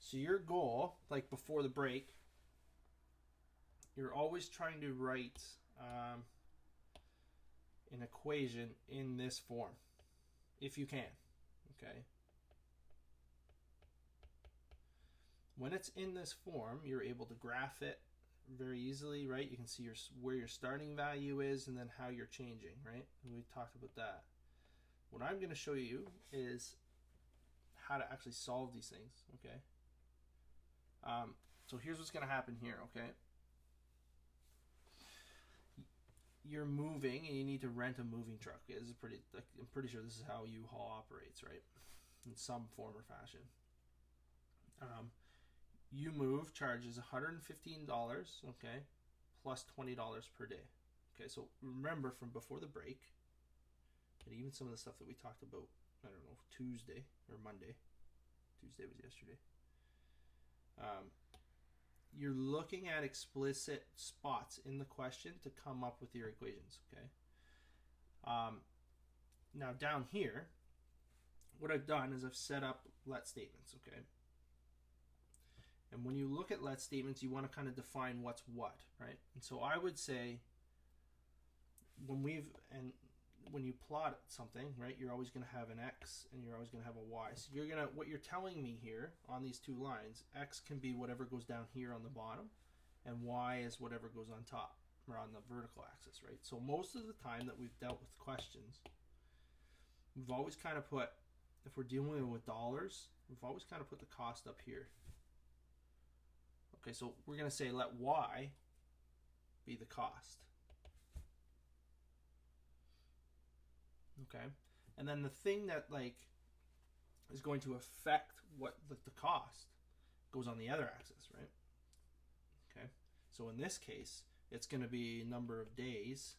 So your goal, like before the break, you're always trying to write an equation in this form, if you can, okay? When it's in this form, you're able to graph it very easily, right? You can see where your starting value is and then how you're changing, right? And we talked about that. What I'm going to show you is how to actually solve these things, okay? So here's what's going to happen here, okay? You're moving and you need to rent a moving truck. This is pretty, like, I'm pretty sure this is how U-Haul operates, right? In some form or fashion. You Move charges $115, okay, plus $20 per day. Okay, so remember from before the break, and even some of the stuff that we talked about, I don't know, Tuesday or Monday. Tuesday was yesterday. You're looking at explicit spots in the question to come up with your equations, okay? Now down here, what I've done is I've set up let statements, okay? And when you look at let statements, you want to kind of define what's what, right? And so I would say when you plot something, right, you're always going to have an X and you're always going to have a Y. So what you're telling me here on these two lines, X can be whatever goes down here on the bottom and Y is whatever goes on top or on the vertical axis, right? So most of the time that we've dealt with questions, we've always kind of put, if we're dealing with dollars, we've always kind of put the cost up here. Okay, so we're going to say let Y be the cost. Okay, and then the thing that like is going to affect what the cost goes on the other axis, right? Okay, so in this case, it's going to be number of days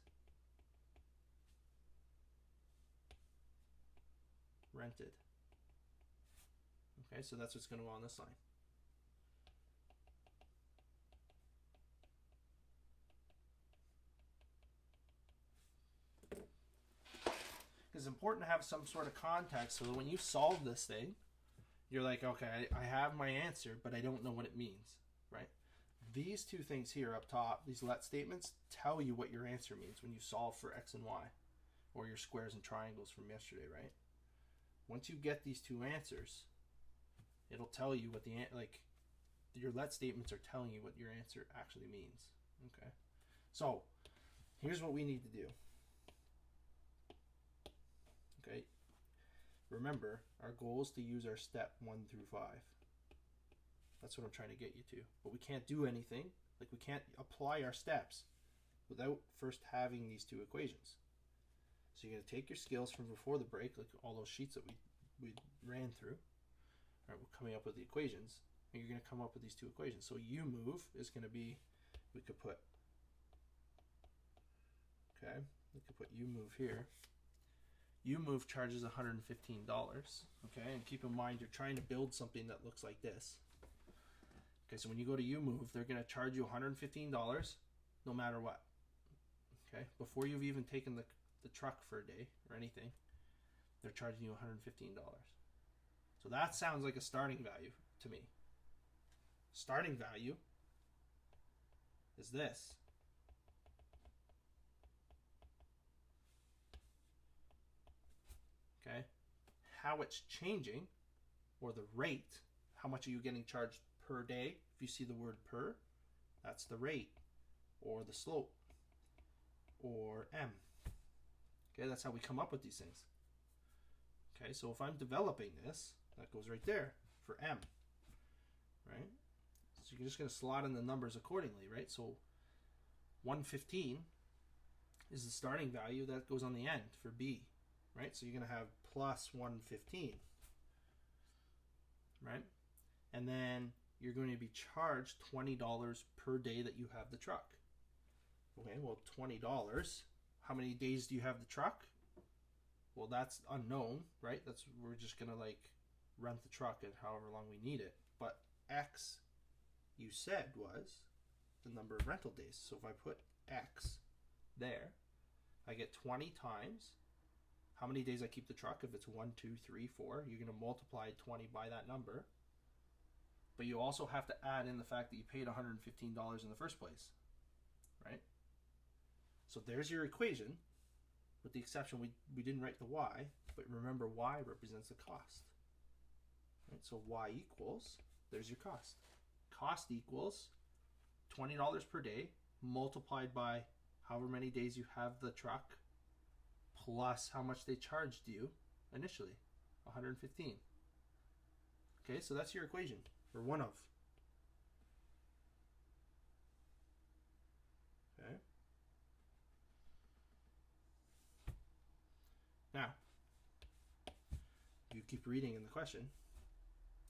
rented. Okay, so that's what's going to go on this line. It's important to have some sort of context so that when you solve this thing, you're like, okay, I have my answer, but I don't know what it means, right? These two things here up top, these let statements, tell you what your answer means when you solve for X and Y, or your squares and triangles from yesterday, right? Once you get these two answers, it'll tell you what your let statements are telling you what your answer actually means, okay? So here's what we need to do. Okay, remember, our goal is to use our step 1 through 5. That's what I'm trying to get you to. But we can't do anything, like we can't apply our steps without first having these two equations. So you're going to take your skills from before the break, like all those sheets that we ran through. All right, we're coming up with the equations, and you're going to come up with these two equations. So U Move is going to be, we could put U Move here. U Move charges $115, okay? And keep in mind, you're trying to build something that looks like this. Okay, so when you go to U Move, they're going to charge you $115 no matter what, okay? Before you've even taken the truck for a day or anything, they're charging you $115. So that sounds like a starting value to me. Starting value is this. Okay, how it's changing, or the rate, how much are you getting charged per day? If you see the word per, that's the rate, or the slope, or M. Okay, that's how we come up with these things. Okay, so if I'm developing this, that goes right there for M, right? So you're just going to slot in the numbers accordingly, right? So 115 is the starting value that goes on the end for B. Right, so you're going to have plus 115, right? And then you're going to be charged $20 per day that you have the truck. Okay, well, $20. How many days do you have the truck? Well, that's unknown, right? We're just going to like rent the truck at however long we need it. But X, you said, was the number of rental days. So if I put X there, I get 20 times how many days I keep the truck. If it's 1, 2, 3, 4, you're going to multiply 20 by that number. But you also have to add in the fact that you paid $115 in the first place, right? So there's your equation, with the exception we didn't write the y, but remember y represents the cost. Right? So y equals, there's your cost. Cost equals $20 per day multiplied by however many days you have the truck plus how much they charged you initially, 115. Okay, so that's your equation, or one of. Okay. Now, you keep reading in the question,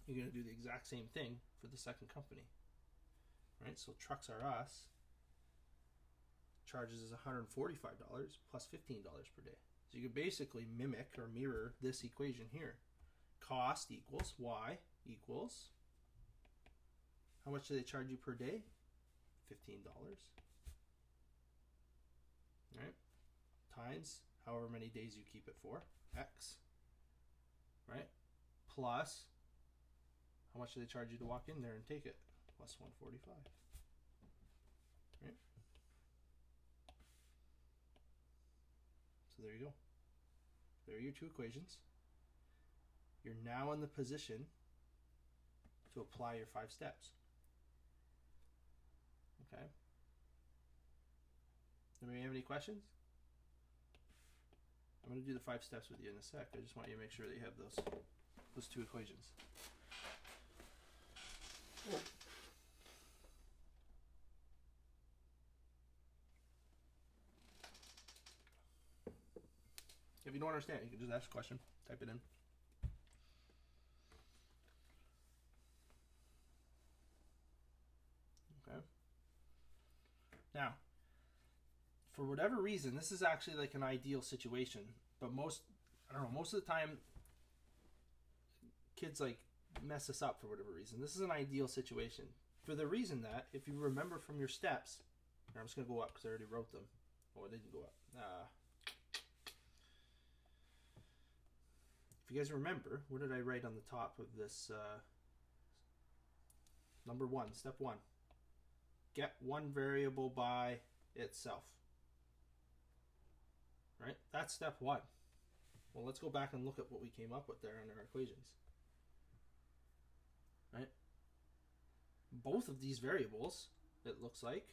you're going to do the exact same thing for the second company. Right? So Trucks R Us charges us $145 plus $15 per day. So you could basically mimic or mirror this equation here. Cost equals y equals, how much do they charge you per day? $15. Right? Times however many days you keep it for, x. Right? Plus, how much do they charge you to walk in there and take it? Plus 145. Right? So there you go. There are your two equations. You're now in the position to apply your 5 steps. Okay? Anybody have any questions? I'm going to do the 5 steps with you in a sec. I just want you to make sure that you have those two equations. Oh. If you don't understand, you can just ask a question, type it in. Okay. Now, for whatever reason, this is actually like an ideal situation, but most of the time, kids like mess this up for whatever reason. This is an ideal situation for the reason that if you remember from your steps, I'm just going to go up because I already wrote them. Oh, it didn't go up. If you guys remember, what did I write on the top of this? Number 1, step 1. Get one variable by itself. Right? That's step 1. Well, let's go back and look at what we came up with there in our equations. Right? Both of these variables, it looks like,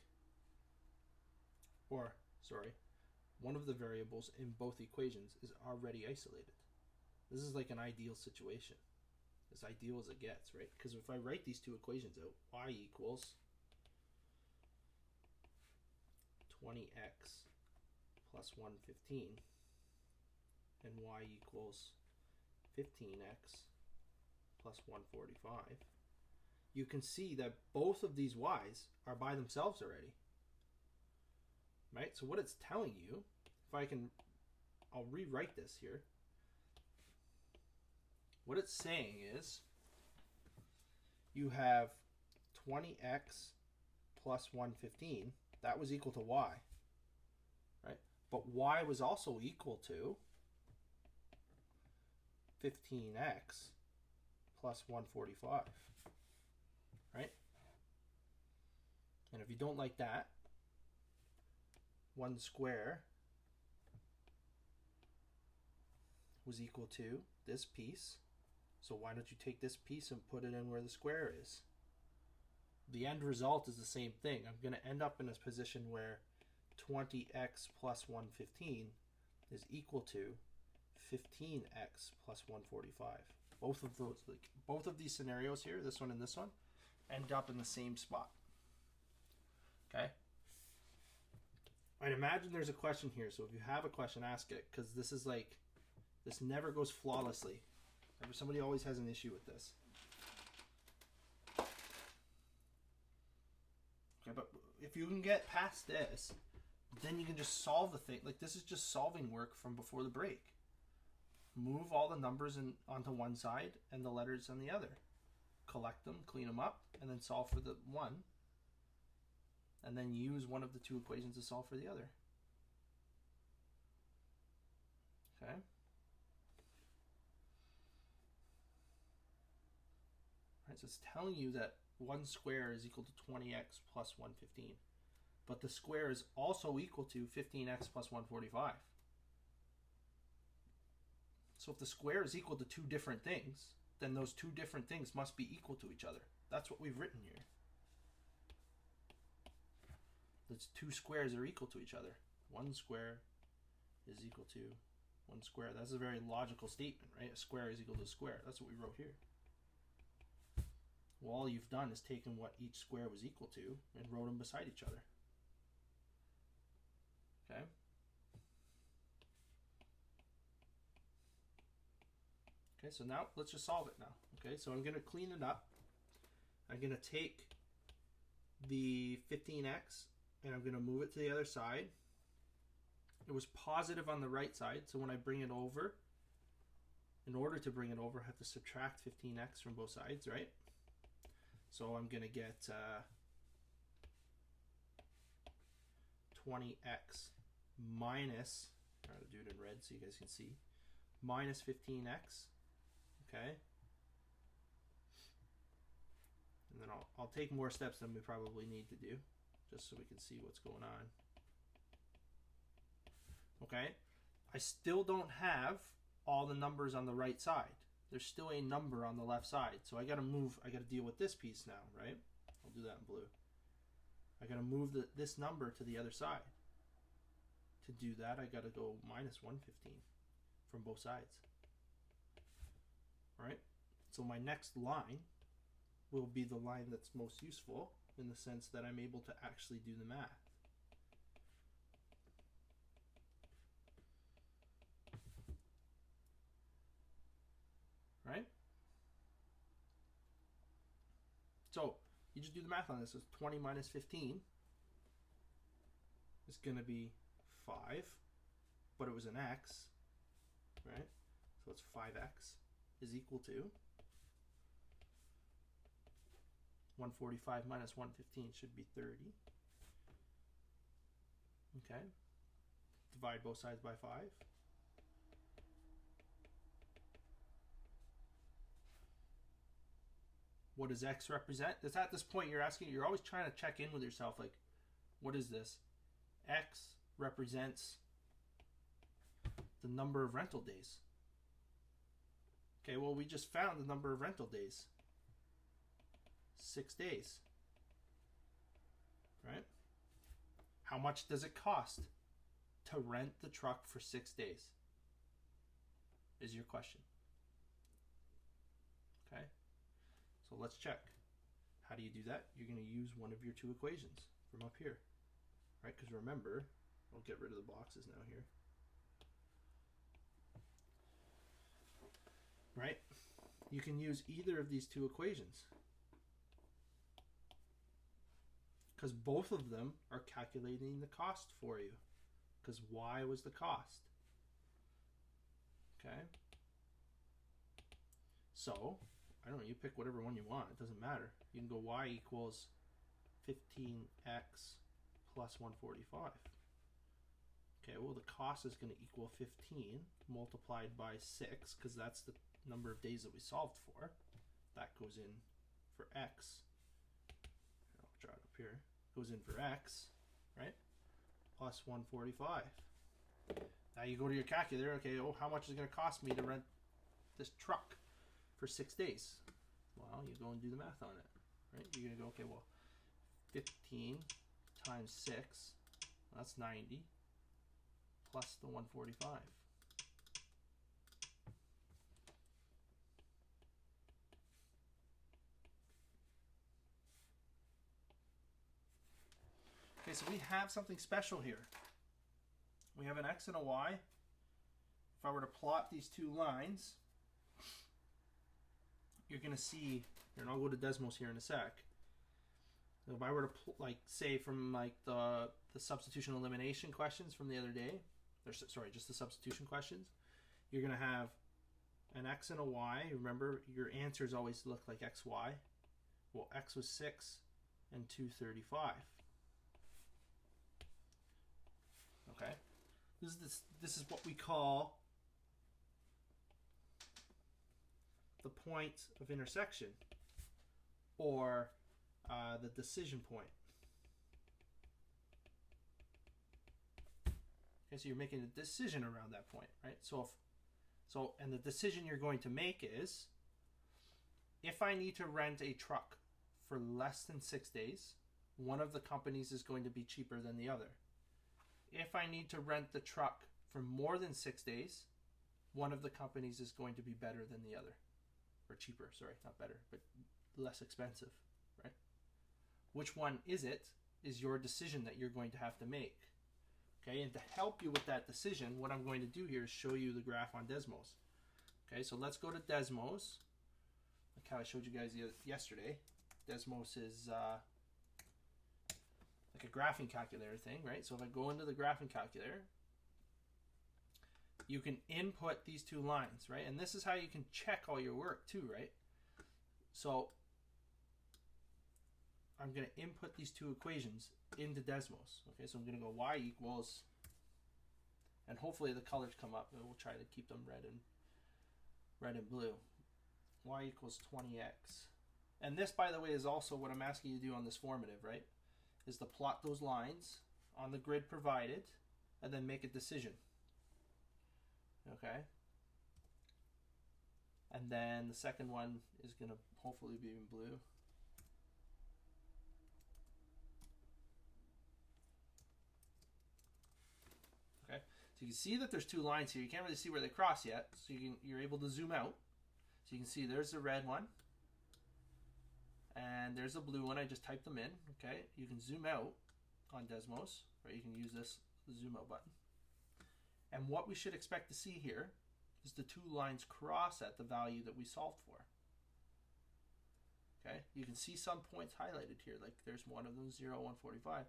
one of the variables in both equations is already isolated. This is like an ideal situation. As ideal as it gets, right? Because if I write these two equations out, y equals 20x plus 115 and y equals 15x plus 145, you can see that both of these y's are by themselves already. Right? So what it's telling you, I'll rewrite this here. What it's saying is you have 20x plus 115. That was equal to y. Right? But y was also equal to 15x plus 145. Right? And if you don't like that, 1 square was equal to this piece. So why don't you take this piece and put it in where the square is? The end result is the same thing. I'm going to end up in a position where 20x plus 115 is equal to 15x plus 145. Both of these scenarios here, this one and this one, end up in the same spot. Okay? I'd imagine there's a question here, so if you have a question, ask it, because this never goes flawlessly. Somebody always has an issue with this. Okay, but if you can get past this, then you can just solve the thing. Like, this is just solving work from before the break. Move all the numbers onto one side and the letters on the other. Collect them, clean them up, and then solve for the one. And then use one of the two equations to solve for the other. Okay? Right, So it's telling you that 1 square is equal to 20x plus 115. But the square is also equal to 15x plus 145. So if the square is equal to two different things, then those two different things must be equal to each other. That's what we've written here. Those two squares are equal to each other. 1 square is equal to 1 square. That's a very logical statement, right? A square is equal to a square. That's what we wrote here. Well, all you've done is taken what each square was equal to and wrote them beside each other. Okay? Okay, so now let's just solve it now. Okay, so I'm going to clean it up. I'm going to take the 15x and I'm going to move it to the other side. It was positive on the right side, so when I bring it over, in order to bring it over, I have to subtract 15x from both sides, right? So I'm going to get 20x minus, I'm going to do it in red so you guys can see, minus 15x, okay? And then I'll take more steps than we probably need to do, just so we can see what's going on. Okay, I still don't have all the numbers on the right side. There's still a number on the left side. So I got to deal with this piece now, right? I'll do that in blue. I got to move this number to the other side. To do that, I got to go minus 115 from both sides. All right? So my next line will be the line that's most useful in the sense that I'm able to actually do the math. Right? So you just do the math on this. So 20 minus 15 is going to be 5, but it was an x, right? So it's 5x is equal to 145 minus 115 should be 30. Okay. Divide both sides by 5. What does x represent? That's at this point you're always trying to check in with yourself, like, what is this? X represents the number of rental days. Okay, well, we just found the number of rental days. 6 days. Right? How much does it cost to rent the truck for 6 days? Is your question. Okay? So let's check. How do you do that? You're going to use one of your two equations from up here. Right? Because remember, I'll get rid of the boxes now here. Right? You can use either of these two equations. Because both of them are calculating the cost for you. Because y was the cost. Okay? So, I don't know, you pick whatever one you want. It doesn't matter. You can go y equals 15x plus 145. Okay, well, the cost is going to equal 15 multiplied by 6, because that's the number of days that we solved for. That goes in for x. I'll draw it up here. Goes in for x, right? Plus 145. Now you go to your calculator. Okay, oh, how much is it going to cost me to rent this truck for 6 days? Well, you go and do the math on it, right? You're going to go, okay, well, 15 times 6, that's 90, plus the 145. Okay, so we have something special here. We have an x and a y. If I were to plot these two lines, you're going to see, and I'll go to Desmos here in a sec. So if I were to, say from the substitution elimination questions from the other day, sorry, just the substitution questions, you're going to have an x and a y. Remember, your answers always look like xy. Well, x was 6 and 235. Okay, this is what we call the point of intersection. or the decision point. Okay, so you're making a decision around that point, right? And the decision you're going to make is, if I need to rent a truck for less than 6 days, one of the companies is going to be cheaper than the other. If I need to rent the truck for more than 6 days, one of the companies is going to be better than the other. Or cheaper, sorry, not better, but less expensive, right? Which one is it is your decision that you're going to have to make. Okay, and to help you with that decision, what I'm going to do here is show you the graph on Desmos. Okay, so let's go to Desmos. Like how I showed you guys yesterday. Desmos is like a graphing calculator thing, right? So if I go into the graphing calculator, you can input these two lines, right? And this is how you can check all your work too, right? So I'm going to input these two equations into Desmos. Okay, so I'm going to go y equals, and hopefully the colors come up, and we'll try to keep them red and blue. Y equals 20x. And this, by the way, is also what I'm asking you to do on this formative, right? Is to plot those lines on the grid provided and then make a decision. Okay? And then the second one is going to hopefully be in blue. Okay? So you can see that there's two lines here. You can't really see where they cross yet, so you're able to zoom out. So you can see there's the red one, and there's a blue one. I just typed them in. Okay, you can zoom out on Desmos, or you can use this zoom out button. And what we should expect to see here is the two lines cross at the value that we solved for. Okay, you can see some points highlighted here, like there's one of them, 0, 145.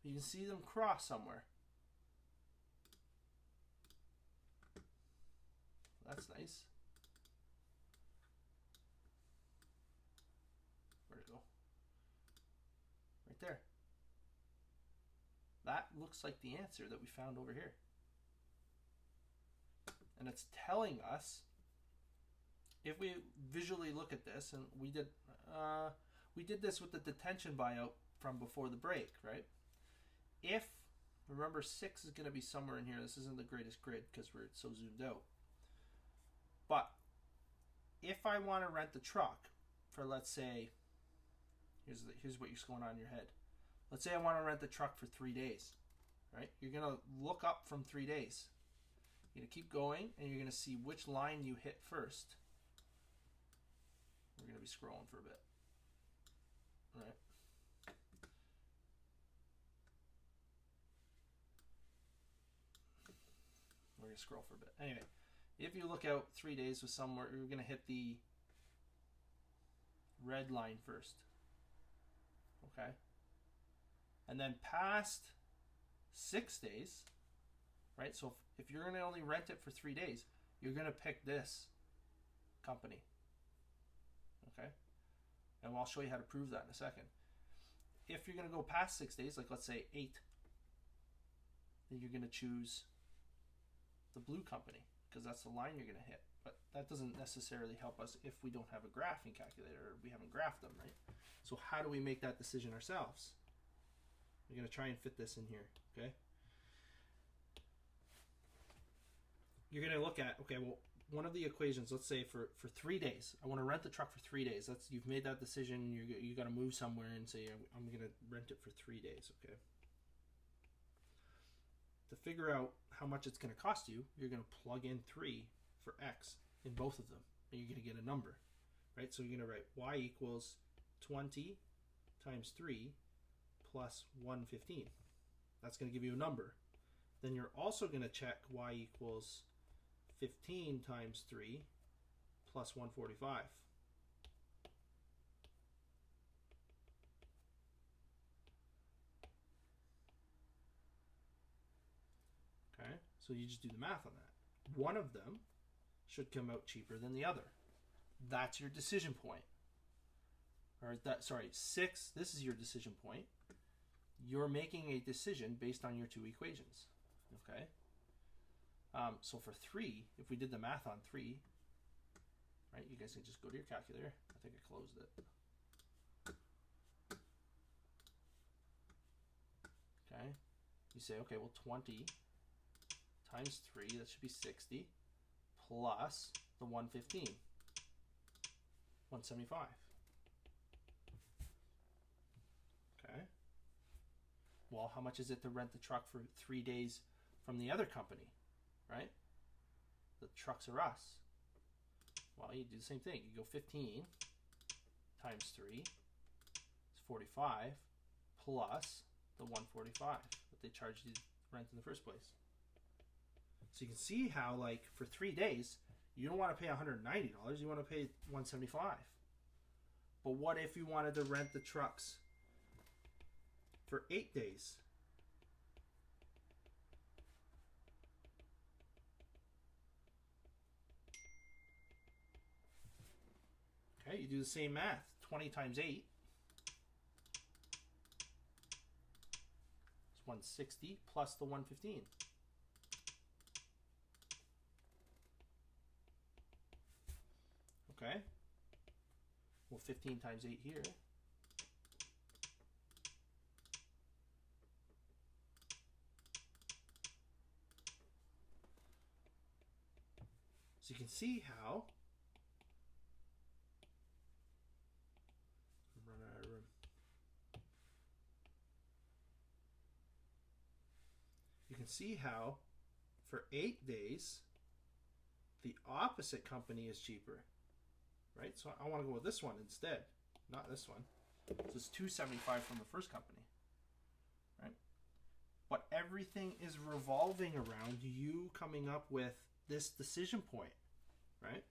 You can see them cross somewhere. That's nice. Where'd it go? Right there. That looks like the answer that we found over here. And it's telling us, if we visually look at this, and we did this with the detention buyout from before the break, right? If, remember 6 is going to be somewhere in here. This isn't the greatest grid because we're so zoomed out. But if I want to rent the truck for, let's say, here's what you're going on in your head. Let's say I want to rent the truck for 3 days, right? You're going to look up from 3 days. You're going to keep going, and you're going to see which line you hit first. We're going to be scrolling for a bit. All right. We're going to scroll for a bit. Anyway, if you look out 3 days with somewhere, you're going to hit the red line first. Okay? And then past 6 days, right? So if you're going to only rent it for 3 days, you're going to pick this company. Okay? And I'll show you how to prove that in a second. If you're going to go past 6 days, like let's say 8, then you're going to choose the blue company because that's the line you're going to hit. But that doesn't necessarily help us if we don't have a graphing calculator or we haven't graphed them, right? So how do we make that decision ourselves? We're going to try and fit this in here, okay? You're going to look at, okay, well, one of the equations, let's say for 3 days, I want to rent the truck for 3 days. That's, you've made that decision. You got to move somewhere and say, I'm going to rent it for 3 days, okay? To figure out how much it's going to cost you, you're going to plug in 3 for x in both of them, and you're going to get a number, right? So you're going to write y equals 20 times 3 plus 115. That's going to give you a number. Then you're also going to check y equals 15 times 3 plus 145. Okay, so you just do the math on that. One of them should come out cheaper than the other. That's your decision point. Or that, sorry, 6, this is your decision point. You're making a decision based on your 2 equations. Okay? So for 3, if we did the math on 3, right, you guys can just go to your calculator. I think I closed it. You say, okay, well, 20 times 3, that should be 60, plus the 115, 175. Okay. Well, how much is it to rent the truck for 3 days from the other company, right? The trucks are us. Well, you do the same thing. You go 15 times 3 is 45, plus the 145 that they charged you to rent in the first place. So you can see how, like, for 3 days, you don't want to pay $190. You want to pay $175. But what if you wanted to rent the trucks for 8 days? Okay, you do the same math. 20 times 8 is 160 plus the 115. Okay. Well, 15 times 8 here. So you can see how I'm running out of room. You can see how for 8 days the opposite company is cheaper. Right? So I want to go with this one instead, not this one. So it's $275 from the first company. Right? But everything is revolving around you coming up with this decision point, right?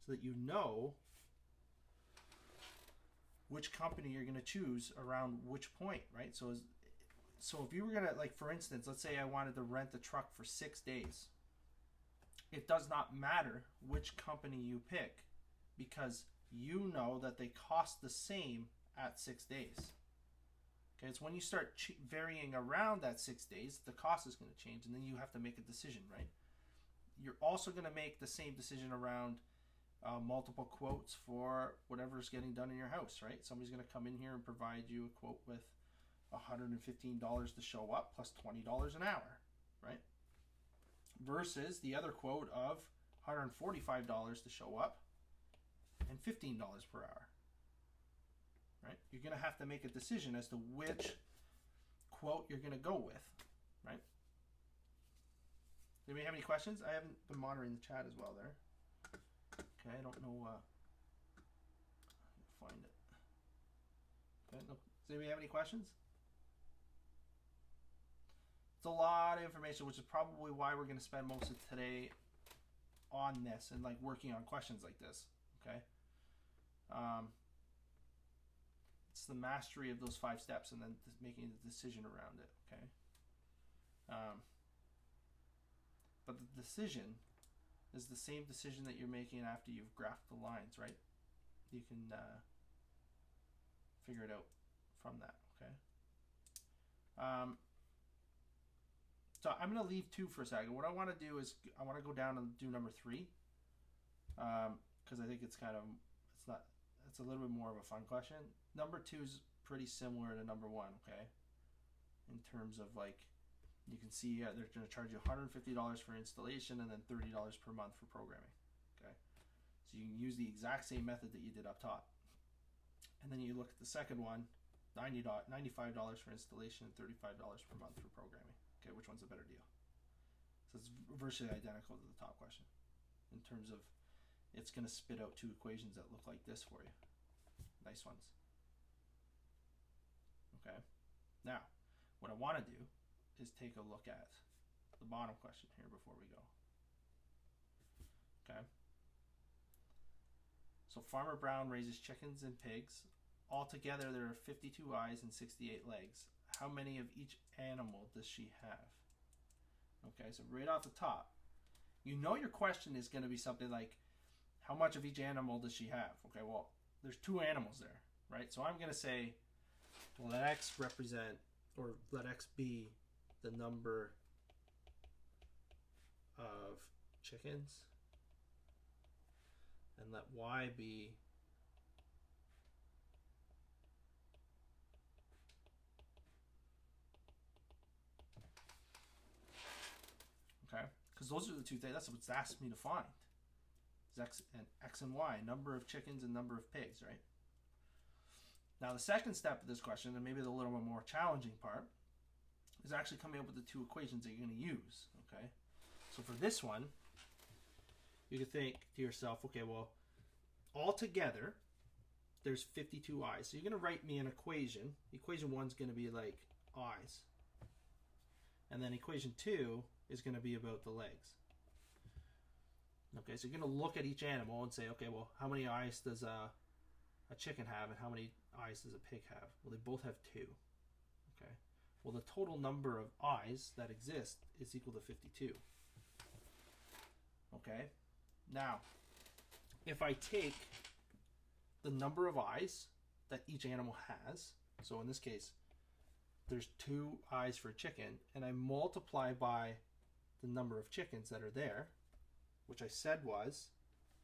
So that you know which company you're going to choose around which point, right? So if you were going to, like, for instance, let's say I wanted to rent the truck for 6 days. It does not matter which company you pick, because you know that they cost the same at 6 days. Okay, it's when you start varying around that 6 days, the cost is going to change, and then you have to make a decision, right? You're also going to make the same decision around multiple quotes for whatever's getting done in your house, right? Somebody's going to come in here and provide you a quote with $115 to show up plus $20 an hour, right? Versus the other quote of $145 to show up and $15 per hour, right? You're going to have to make a decision as to which quote you're going to go with, right? Do we have any questions? I haven't been monitoring the chat as well there. Okay, I don't know. Find it. Okay, no. Does anybody have any questions? It's a lot of information, which is probably why we're going to spend most of today on this and, like, working on questions like this. Okay. It's the mastery of those 5 steps and then making the decision around it. Okay. But the decision is the same decision that you're making after you've graphed the lines, right? You can figure it out from that, okay? So I'm going to leave 2 for a second. What I want to do is I want to go down and do number 3, because I think it's kind of, it's a little bit more of a fun question. Number 2 is pretty similar to number 1, okay? In terms of, like, you can see they're going to charge you $150 for installation and then $30 per month for programming. Okay, so you can use the exact same method that you did up top. And then you look at the second one, $95 for installation and $35 per month for programming. Okay, which one's a better deal? So it's virtually identical to the top question in terms of it's going to spit out 2 equations that look like this for you. Nice ones. Okay, now what I want to do is take a look at the bottom question here before we go. Okay. So Farmer Brown raises chickens and pigs. Altogether, there are 52 eyes and 68 legs. How many of each animal does she have? Okay, so right off the top, you know your question is going to be something like, how much of each animal does she have? Okay, well, there's 2 animals there, right? So I'm going to say, well, let X represent, or let X be the number of chickens, and let Y be those are the two things. That's what's asked me to find. Is X and Y, number of chickens and number of pigs, right? Now the second step of this question, and maybe the little bit more challenging part, is actually coming up with the two equations that you're going to use, okay? So for this one, you could think to yourself, okay, well, altogether, there's 52 eyes. So you're going to write me an equation. Equation 1 is going to be like eyes. And then equation 2 is going to be about the legs. Okay, so you're going to look at each animal and say, okay, well, how many eyes does a chicken have and how many eyes does a pig have? Well, they both have 2. Okay. Well, the total number of eyes that exist is equal to 52. Okay. Now, if I take the number of eyes that each animal has, so in this case, there's 2 eyes for a chicken, and I multiply by the number of chickens that are there, which I said was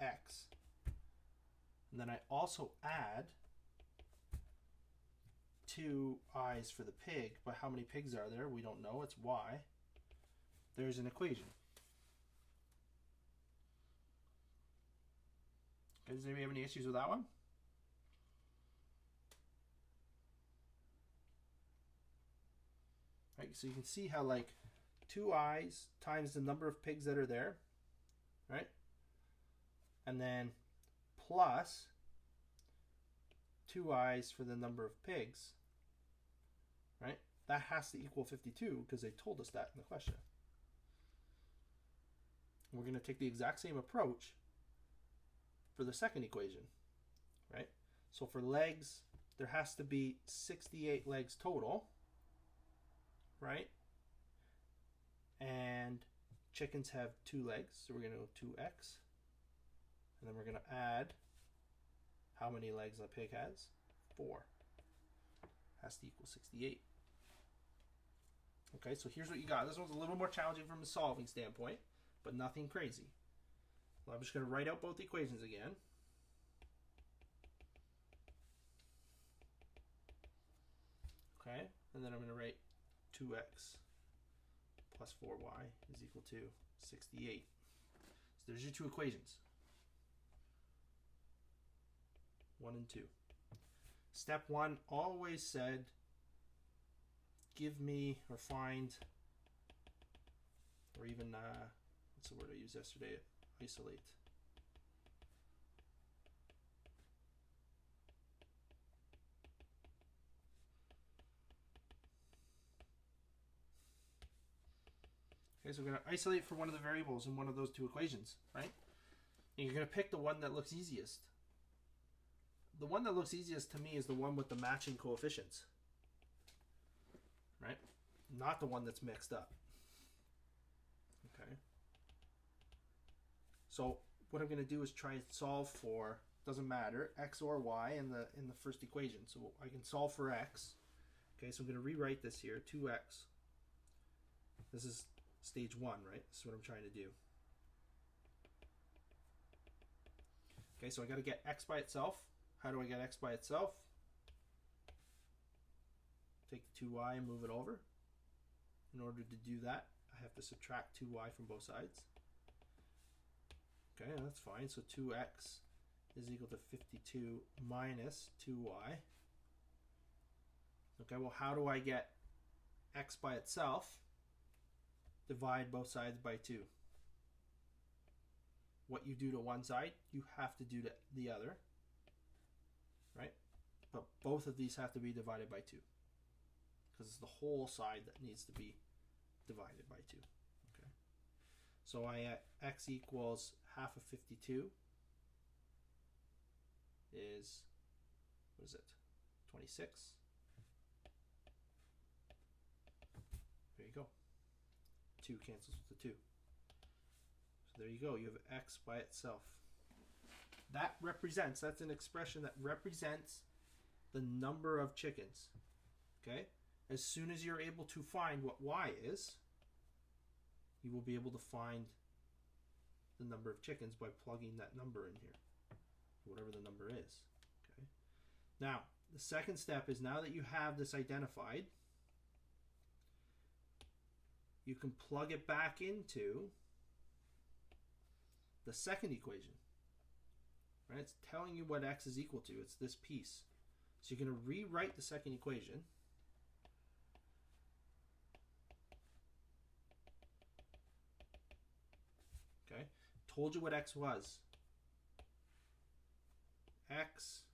X, and then I also add 2 eyes for the pig, but how many pigs are there? We don't know, it's Y. There's an equation. Okay, does anybody have any issues with that one? Right, so you can see how like 2 eyes times the number of pigs that are there, right? And then plus 2 eyes for the number of pigs, right? That has to equal 52 because they told us that in the question. We're going to take the exact same approach for the second equation, right? So for legs, there has to be 68 legs total, right? And chickens have 2 legs, so we're going to go 2x. And then we're going to add how many legs a pig has? 4. Has to equal 68. Okay, so here's what you got. This one's a little more challenging from a solving standpoint, but nothing crazy. Well, I'm just going to write out both equations again. Okay, and then I'm going to write 2x plus 4y is equal to 68. So there's your 2 equations. 1 and 2. Step 1 always said, give me or find, or even, what's the word I used yesterday? Isolate. Okay, so we're going to isolate for one of the variables in one of those 2 equations, right? And you're going to pick the one that looks easiest. The one that looks easiest to me is the one with the matching coefficients, right? Not the one that's mixed up. Okay. So what I'm going to do is try and solve for, doesn't matter, x or y in the first equation. So I can solve for x. Okay, so I'm going to rewrite this here, 2x. This is stage 1, right? This is what I'm trying to do. Okay, so I got to get x by itself. How do I get x by itself? Take the 2y and move it over. In order to do that, I have to subtract 2y from both sides. Okay, that's fine. So 2x is equal to 52 minus 2y. Okay, well, how do I get x by itself? Divide both sides by 2. What you do to one side, you have to do to the other. Right? But both of these have to be divided by 2. Because it's the whole side that needs to be divided by 2. Okay. So I x equals half of 52 is, what is it? 26. There you go. 2 cancels with the 2. So there you go. You have x by itself. That represents, that's an expression that represents the number of chickens. Okay? As soon as you're able to find what y is, you will be able to find the number of chickens by plugging that number in here, whatever the number is. Okay? Now, the second step is, now that you have this identified, you can plug it back into the second equation. Right? It's telling you what x is equal to. It's this piece. So you're going to rewrite the second equation. Okay? Told you what x was. X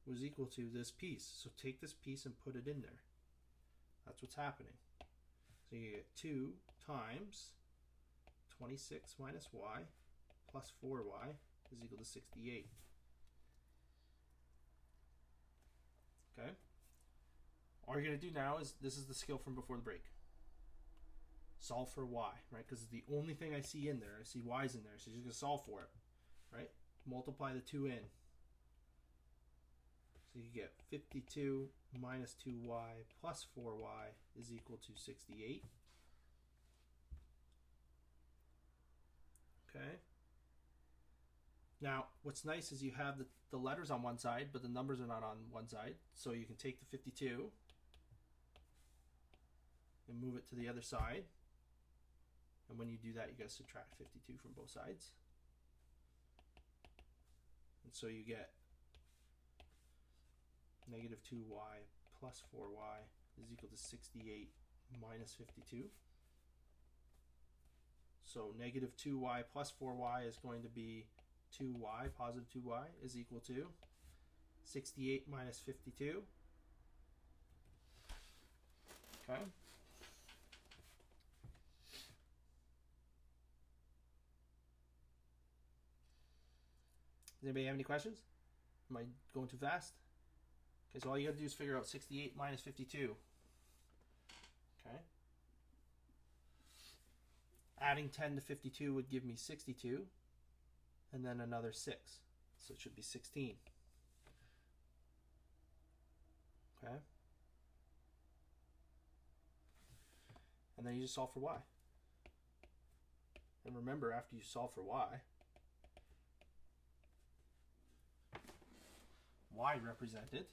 was equal to this piece. So take this piece and put it in there. That's what's happening. So you get 2 times 26 minus y plus 4y is equal to 68. Okay? All you're going to do now is, this is the skill from before the break. Solve for y, right? Because it's the only thing I see in there. I see y's in there, so you're just going to solve for it, right? Multiply the 2 in. So you get 52 minus 2y plus 4y is equal to 68. Okay. Now, what's nice is you have the letters on one side, but the numbers are not on one side. So you can take the 52 and move it to the other side. And when you do that, you got to subtract 52 from both sides. And so you get negative 2y plus 4y is equal to 68 minus 52. So negative 2y plus 4y is going to be 2y, positive 2y, is equal to 68 minus 52. Okay. Does anybody have any questions? Am I going too fast? Okay, so all you got to do is figure out 68 minus 52. Okay. Adding 10 to 52 would give me 62. And then another 6. So it should be 16. Okay. And then you just solve for y. And remember, after you solve for y represented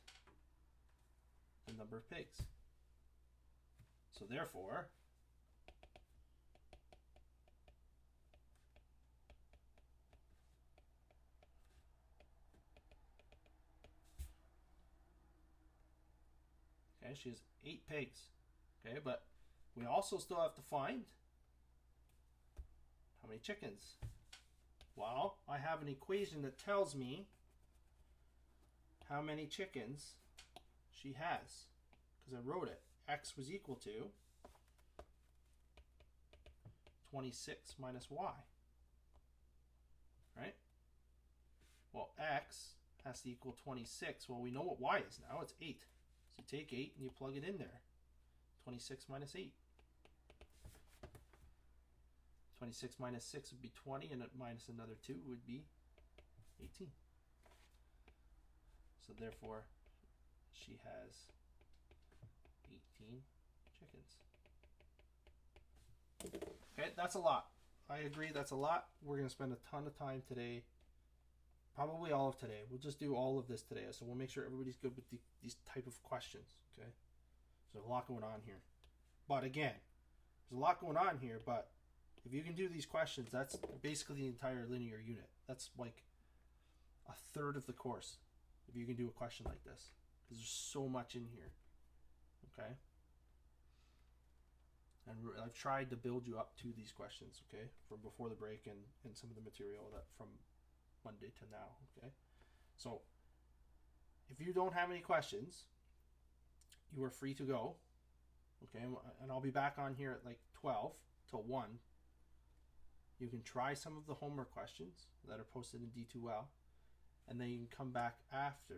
the number of pigs. So therefore, okay, she has 8 pigs. Okay, but we also still have to find how many chickens. Well, I have an equation that tells me how many chickens she has, because I wrote it. X was equal to 26 minus y. Right? Well, x has to equal 26. Well, we know what y is now. It's 8. So you take 8 and you plug it in there. 26 minus 8. 26 minus 6 would be 20, and minus another 2 would be 18. So therefore, she has 18 chickens. Okay, that's a lot. I agree, that's a lot. We're going to spend a ton of time today. Probably all of today. We'll just do all of this today. So we'll make sure everybody's good with these type of questions. Okay. So there's a lot going on here. But again, there's a lot going on here. But if you can do these questions, that's basically the entire linear unit. That's like a third of the course. If you can do a question like this. Because there's so much in here. Okay. And I've tried to build you up to these questions. Okay. From before the break and some of the material that from Monday to now. Okay, so if you don't have any questions, you are free to go. Okay, and I'll be back on here at like 12 till 1. You can try some of the homework questions that are posted in D2L, and then you can come back after